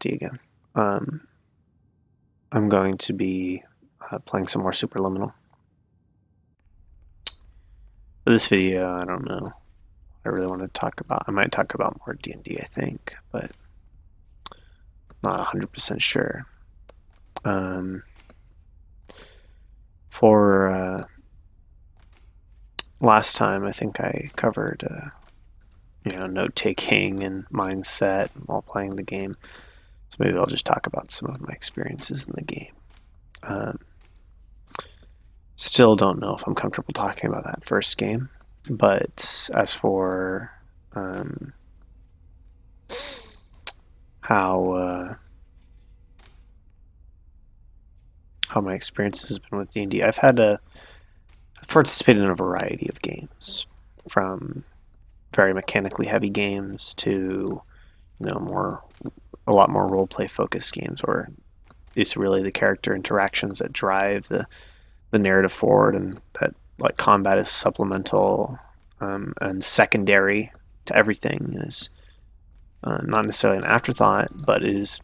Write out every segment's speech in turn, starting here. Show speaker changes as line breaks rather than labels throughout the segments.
D again. I'm going to be playing some more Superliminal. For this video, I don't know what I really want to talk about. I might talk about more D&D, I think, but not 100% sure. For last time, I think I covered note-taking and mindset while playing the game. So maybe I'll just talk about some of my experiences in the game. Still don't know if I'm comfortable talking about that first game, but as for how my experience has been with D&D, I've participated in a variety of games, from very mechanically heavy games to a lot more role play focused games where it's really the character interactions that drive the narrative forward, and that like combat is supplemental and secondary to everything, and is not necessarily an afterthought, but it is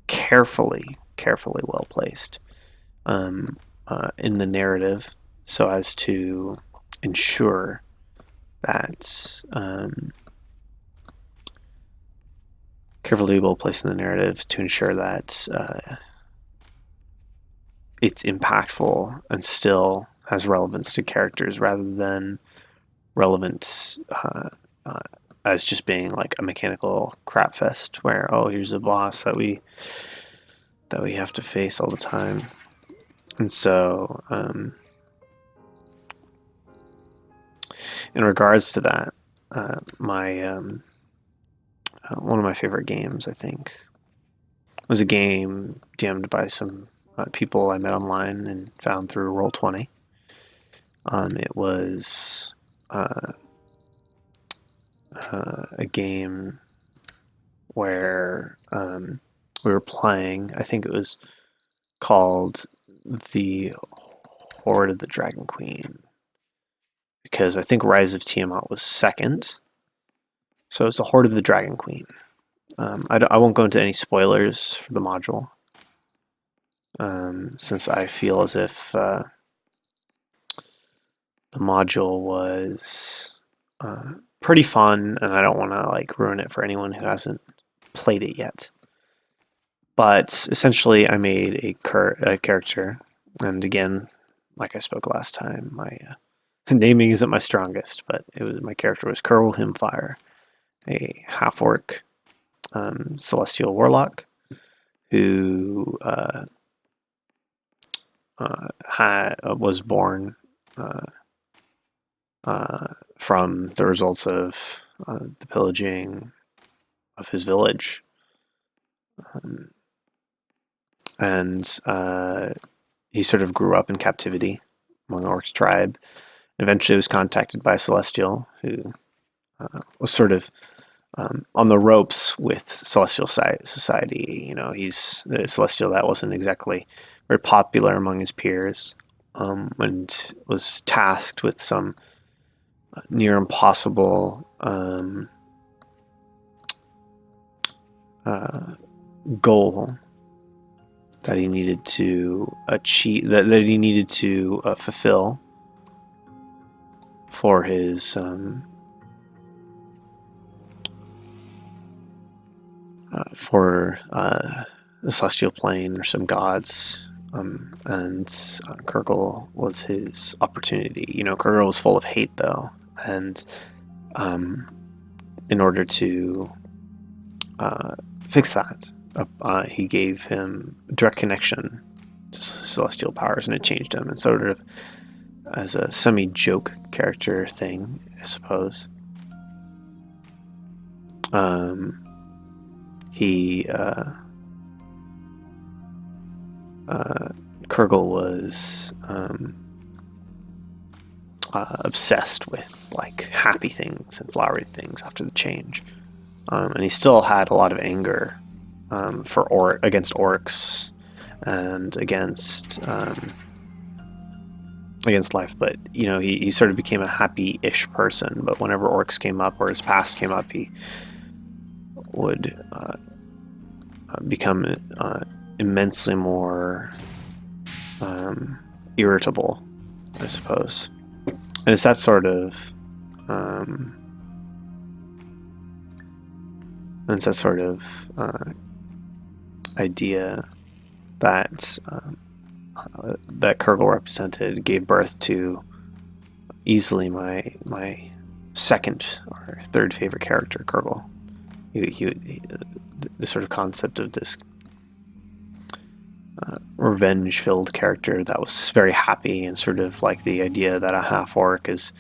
carefully well placed in the narrative so as to ensure that carefully well placed in the narrative to ensure that it's impactful and still has relevance to characters, rather than relevant as just being like a mechanical crap fest where, oh, here's a boss that we have to face all the time. And so in regards to that, one of my favorite games, I think, was a game DM'd by some people I met online and found through Roll20. It was a game where we were playing, I think it was called the Horde of the Dragon Queen, because I think Rise of Tiamat was second. So it's the Horde of the Dragon Queen. I won't go into any spoilers for the module, since I feel as if the module was pretty fun, and I don't want to like ruin it for anyone who hasn't played it yet. But essentially, I made a character, and again, like I spoke last time, my naming isn't my strongest, but my character was Curl Himfire, a half-orc celestial warlock who was born from the results of the pillaging of his village, and he sort of grew up in captivity among Orc's tribe. Eventually was contacted by a celestial who was sort of on the ropes with Celestial Society. He's the Celestial that wasn't exactly very popular among his peers, and was tasked with some near impossible goal that he needed to achieve, that he needed to fulfill for his for the celestial plane or some gods, and Kurgle was his opportunity. Kurgle was full of hate, though, and in order to fix that, he gave him direct connection to celestial powers, and it changed him. And sort of as a semi-joke character thing, I suppose, Kurgle was obsessed with like happy things and flowery things after the change, and he still had a lot of anger against orcs and against life, but he sort of became a happy-ish person. But whenever orcs came up or his past came up, he would become immensely more irritable, I suppose. And it's that sort of idea that that Kurgle represented gave birth to easily my second or third favorite character, Kurgle. The sort of concept of this revenge-filled character that was very happy, and sort of like the idea that a half-orc is,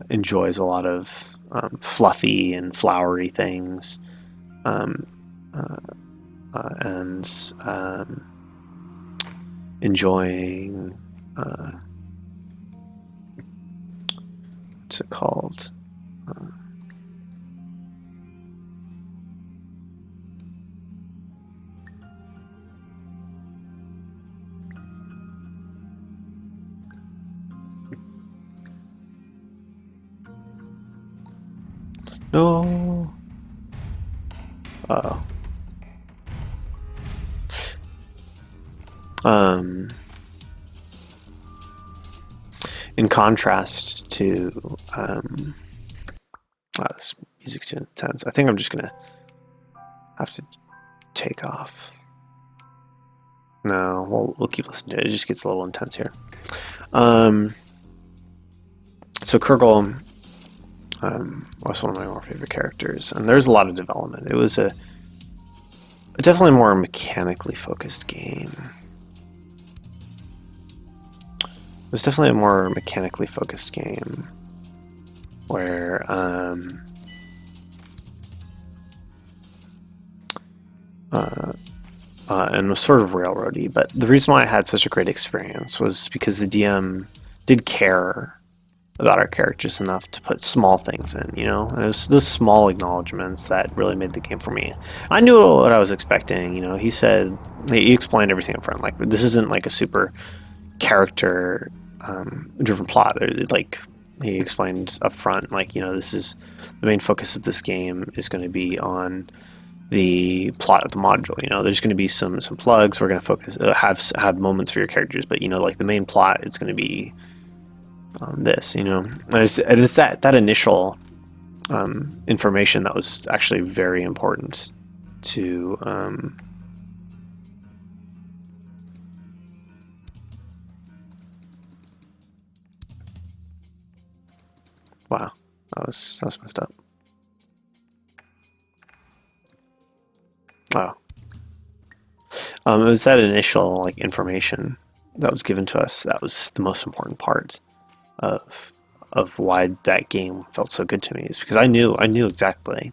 enjoys a lot of fluffy and flowery things, and enjoying what's it called? No. Uh-oh. In contrast to this music's too intense. I think I'm just gonna have to take off. No, we'll keep listening to it. It just gets a little intense here. So Kurgle was one of my more favorite characters, and there's a lot of development. It was a definitely more mechanically focused game. It was definitely a more mechanically focused game where and was sort of railroady. But the reason why I had such a great experience was because the DM did care about our characters enough to put small things in, and it was the small acknowledgments that really made the game for me. I knew what I was expecting. He explained everything up front. Like, this isn't like a super character driven plot. Like, he explained up front, like, this is the main focus of this game is going to be on the plot of the module. There's going to be some plugs. We're going to focus have moments for your characters, but like the main plot, it's going to be this. And it's that initial information that was actually very important to wow, that was messed up. Oh. It was that initial information that was given to us that was the most important part of why that game felt so good to me. Is because I knew exactly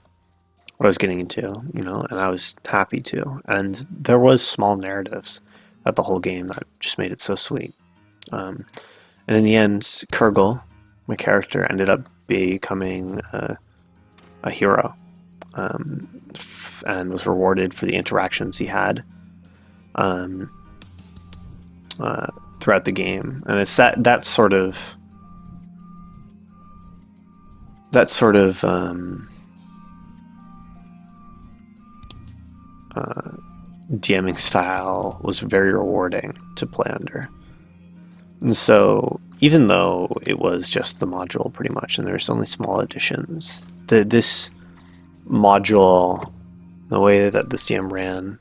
what I was getting into, and I was happy to. And there was small narratives at the whole game that just made it so sweet. And in the end, Kurgle, my character, ended up becoming a hero. And was rewarded for the interactions he had throughout the game. And it's that sort of DMing style was very rewarding to play under. And so, even though it was just the module pretty much, and there's only small additions, this module, the way that this DM ran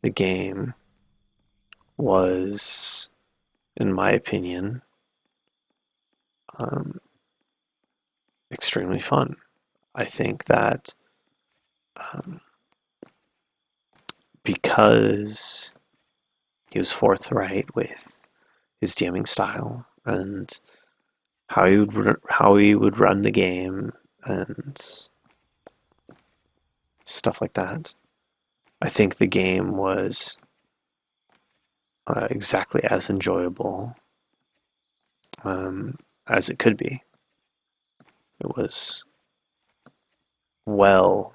the game, was, in my opinion, extremely fun. I think that because he was forthright with his DMing style and how he would run the game and stuff like that, I think the game was exactly as enjoyable as it could be. It was well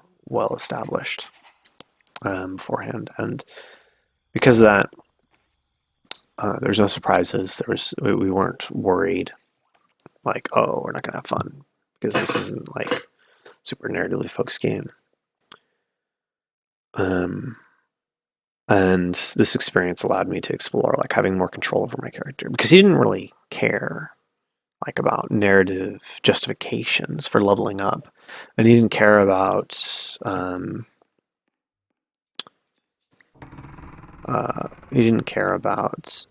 established beforehand, and because of that, there's no surprises. We weren't worried, like, oh, we're not gonna have fun because this isn't like super narratively focused game. Um, and this experience allowed me to explore like having more control over my character because he didn't really care like about narrative justifications for leveling up, and he didn't care about he didn't care about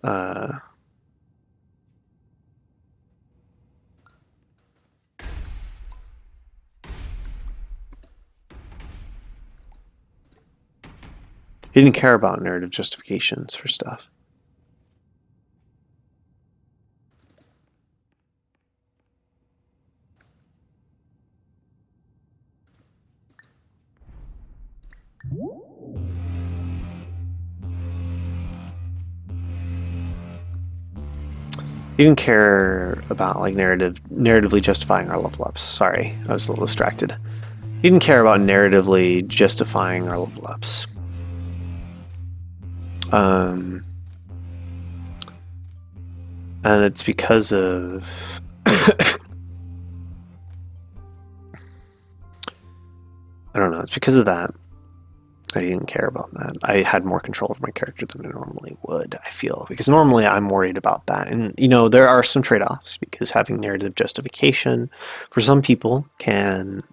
he didn't care about narrative justifications for stuff. He didn't care about like narratively justifying our level ups. Sorry, I was a little distracted. He didn't care about narratively justifying our level ups. And it's because of I don't know. It's because of that. I didn't care about that. I had more control of my character than I normally would, I feel, because normally I'm worried about that. And, you know, there are some trade offs because having narrative justification for some people can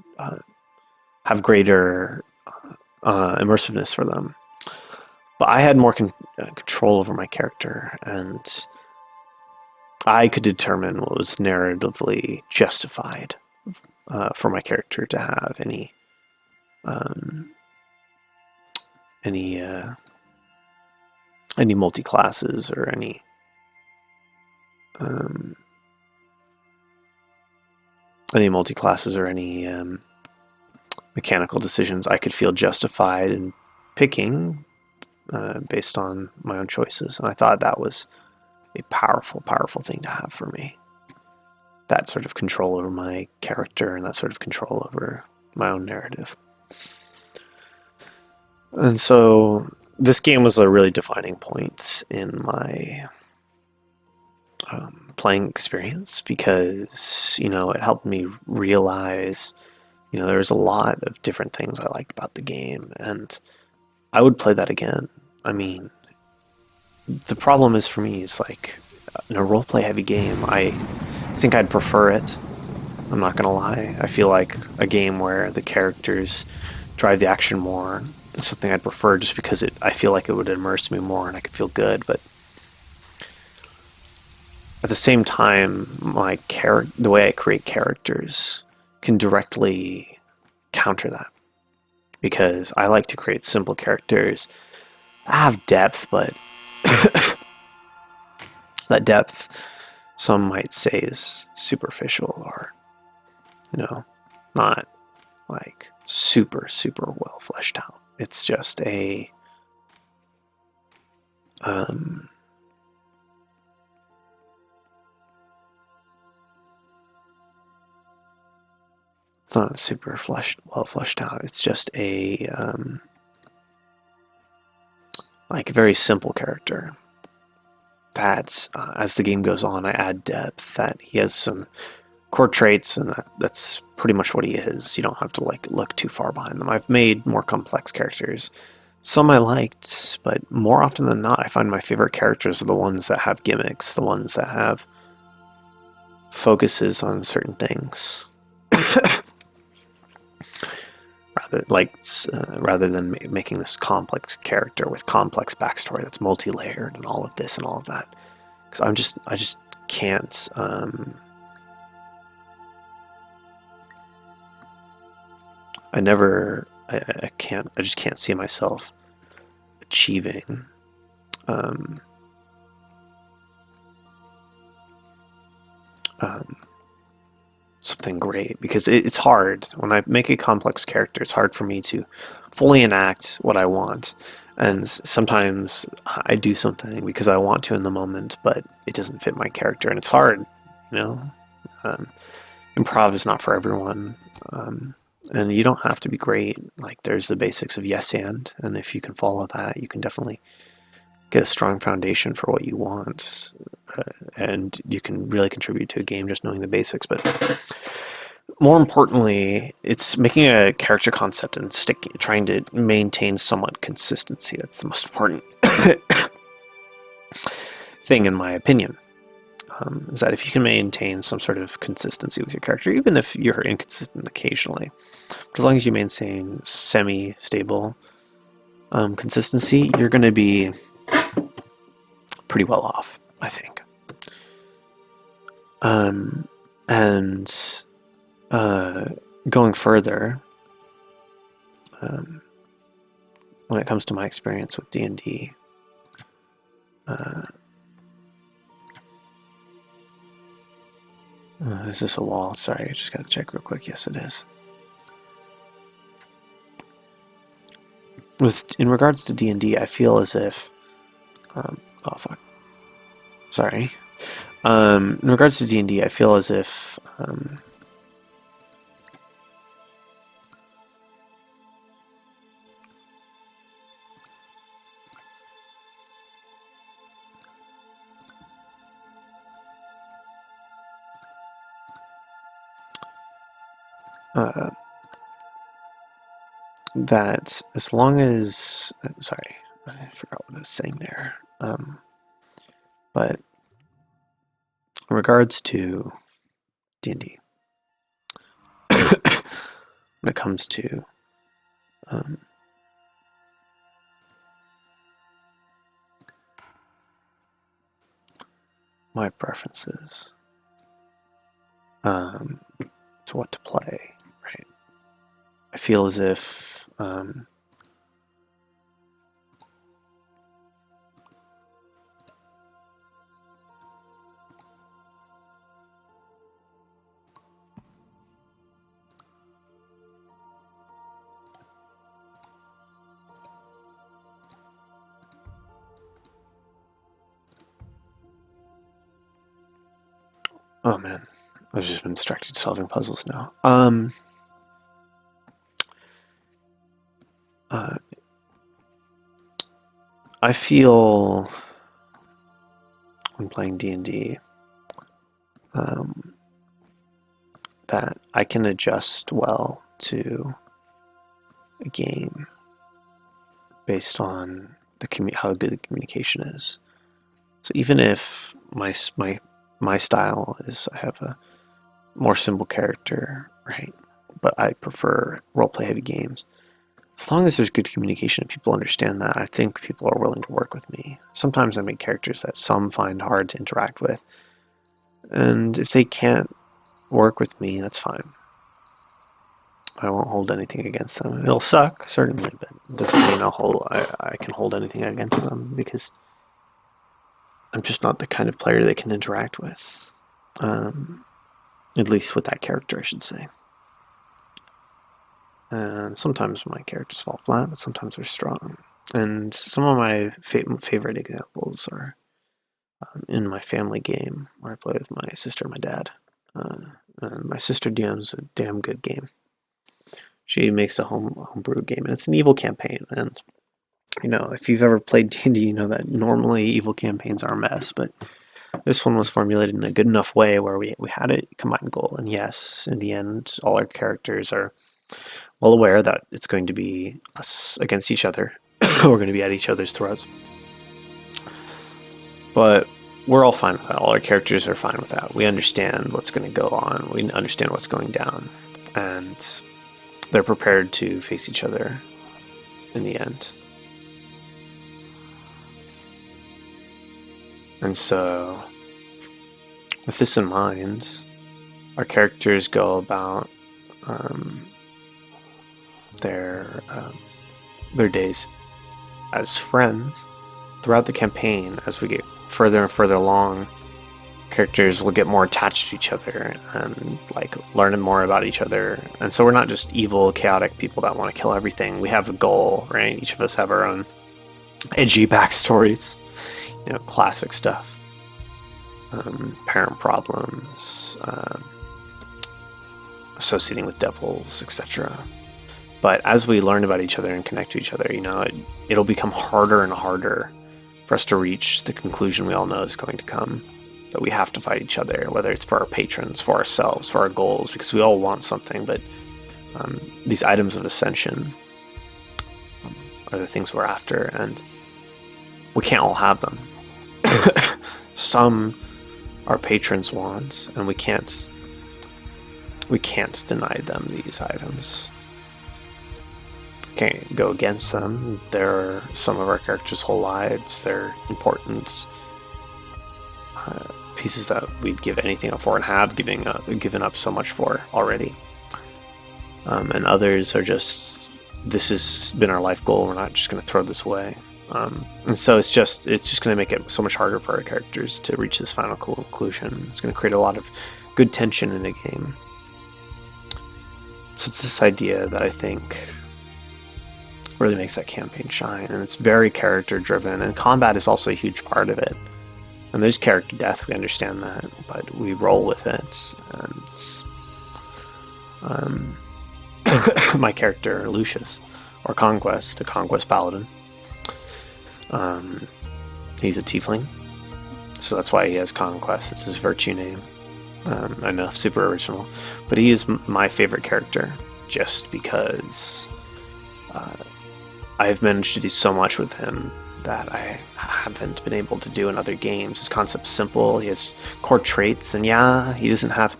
have greater immersiveness for them. But I had more control over my character, and I could determine what was narratively justified for my character to have any multi classes or any multi classes or any mechanical decisions I could feel justified in picking based on my own choices. And I thought that was a powerful, powerful thing to have for me. That sort of control over my character and that sort of control over my own narrative. And so this game was a really defining point in my playing experience because, you know, it helped me realize, you know, there's a lot of different things I liked about the game, and I would play that again. I mean, the problem is for me is like in a roleplay heavy game, I think I'd prefer it. I'm not gonna lie. I feel like a game where the characters drive the action more is something I'd prefer just because I feel like it would immerse me more and I could feel good. But at the same time, the way I create characters can directly counter that because I like to create simple characters that have depth, but that depth some might say is superficial or, you know, not like super, super well fleshed out. It's just a it's not super well fleshed out. It's just a like a very simple character. That's as the game goes on, I add depth. That he has some core traits, and that's pretty much what he is. You don't have to like look too far behind them. I've made more complex characters. Some I liked, but more often than not, I find my favorite characters are the ones that have gimmicks, the ones that have focuses on certain things. rather than making this complex character with complex backstory that's multi-layered and all of this and all of that, because I just can't I just can't see myself achieving something great, because it's hard when I make a complex character. It's hard for me to fully enact what I want, and sometimes I do something because I want to in the moment, but it doesn't fit my character, and it's hard, you know. Improv is not for everyone, and you don't have to be great. Like, there's the basics of yes and if you can follow that, you can definitely get a strong foundation for what you want, and you can really contribute to a game just knowing the basics. But more importantly, it's making a character concept and trying to maintain somewhat consistency. That's the most important thing, in my opinion. Is that if you can maintain some sort of consistency with your character, even if you're inconsistent occasionally, as long as you maintain semi-stable consistency, you're going to be pretty well off, I think. And going further, when it comes to my experience with D&D, is this a wall? Sorry, I just got to check real quick. Yes, it is. In regards to D&D, I feel as if... oh, fuck. Sorry. In regards to D&D, I feel as if... that as long as... sorry, I forgot what I was saying there. But in regards to D&D, when it comes to my preferences to what to play, right? I feel as if oh man, I've just been distracted solving puzzles now. I feel when playing D&D that I can adjust well to a game based on how good the communication is. So even if my style is I have a more simple character, right? But I prefer roleplay heavy games. As long as there's good communication and people understand that, I think people are willing to work with me. Sometimes I make characters that some find hard to interact with. And if they can't work with me, that's fine. I won't hold anything against them. It'll suck, certainly, but it doesn't mean I can hold anything against them, because I'm just not the kind of player they can interact with. At least with that character, I should say. And sometimes my characters fall flat, but sometimes they're strong. And some of my favorite examples are in my family game, where I play with my sister and my dad. And my sister DMs a damn good game. She makes a homebrew game, and it's an evil campaign. And you know, if you've ever played D&D, you know that normally evil campaigns are a mess, but this one was formulated in a good enough way where we had a combined goal. And yes, in the end, all our characters are well aware that it's going to be us against each other. We're going to be at each other's throats. But we're all fine with that. All our characters are fine with that. We understand what's going to go on. We understand what's going down. And they're prepared to face each other in the end. And so, with this in mind, our characters go about their days as friends. Throughout the campaign, as we get further and further along, characters will get more attached to each other and like learning more about each other. And so we're not just evil, chaotic people that want to kill everything. We have a goal, right? Each of us have our own edgy backstories, you know, classic stuff. Parent problems, associating with devils, etc. But as we learn about each other and connect to each other, you know, it'll become harder and harder for us to reach the conclusion we all know is going to come. that we have to fight each other, whether it's for our patrons, for ourselves, for our goals, because we all want something, but these items of ascension are the things we're after, and we can't all have them. Some our patrons want, and we can't deny them these items. Can't go against them. They're some of our characters' whole lives. They're important pieces that we'd give anything up for, and have given up so much for already. And others are just, this has been our life goal. We're not just going to throw this away. And so it's just going to make it so much harder for our characters to reach this final conclusion. It's going to create a lot of good tension in a game. So it's this idea that I think really makes that campaign shine, and it's very character driven, and combat is also a huge part of it. And there's character death, we understand that, but we roll with it. And my character Lucius, or Conquest, a Conquest paladin, he's a tiefling, so that's why he has Conquest. It's his virtue name. I know, super original, but he is my favorite character just because I've managed to do so much with him that I haven't been able to do in other games. His concept's simple, he has core traits, and yeah, he doesn't have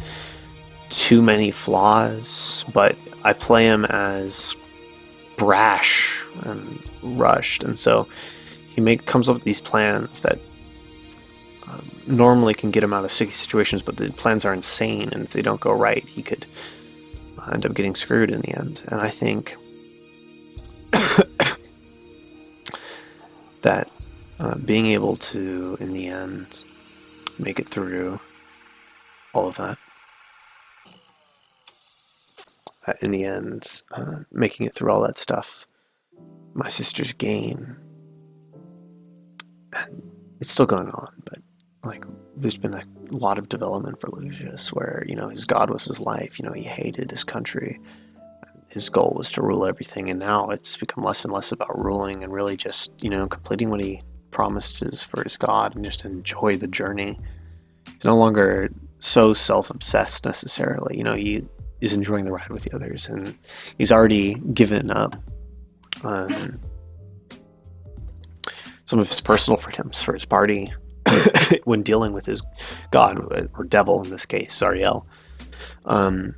too many flaws, but I play him as brash and rushed, and so he comes up with these plans that normally can get him out of sticky situations, but the plans are insane, and if they don't go right, he could end up getting screwed in the end. And I think that being able to, in the end, make it through all of that, in the end, making it through all that stuff, my sister's game, and it's still going on, but like, there's been a lot of development for Lucius where, his god was his life, he hated his country, his goal was to rule everything, and now it's become less and less about ruling and really just, completing what he promised for his god and just enjoy the journey. He's no longer so self-obsessed necessarily, he is enjoying the ride with the others, and he's already given up some of his personal freedoms for his party when dealing with his god, or devil in this case, Zariel. I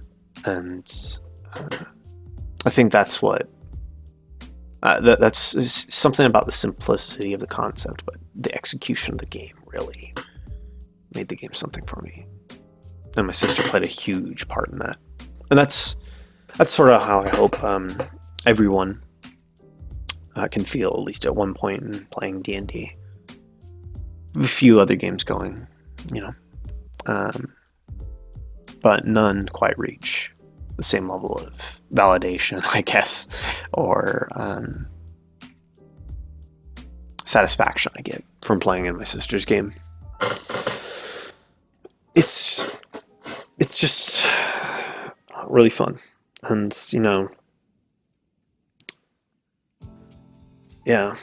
think that's what that's something about the simplicity of the concept, but the execution of the game really made the game something for me, and my sister played a huge part in that. And that's sort of how I hope everyone can feel, at least at one point in playing D&D. A few other games going, but none quite reach the same level of validation, I guess, or satisfaction I get from playing in my sister's game. It's just really fun, and yeah,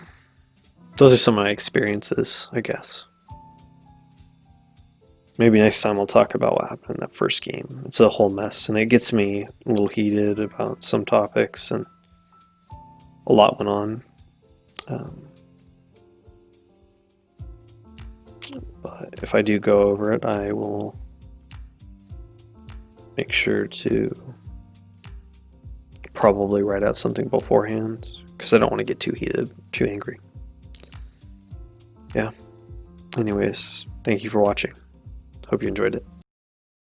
those are some of my experiences, I guess. Maybe next time I'll talk about what happened in that first game. It's a whole mess, and it gets me a little heated about some topics, and a lot went on. But if I do go over it, I will make sure to probably write out something beforehand, because I don't want to get too heated, too angry. Yeah. Anyways, thank you for watching. Hope you enjoyed it.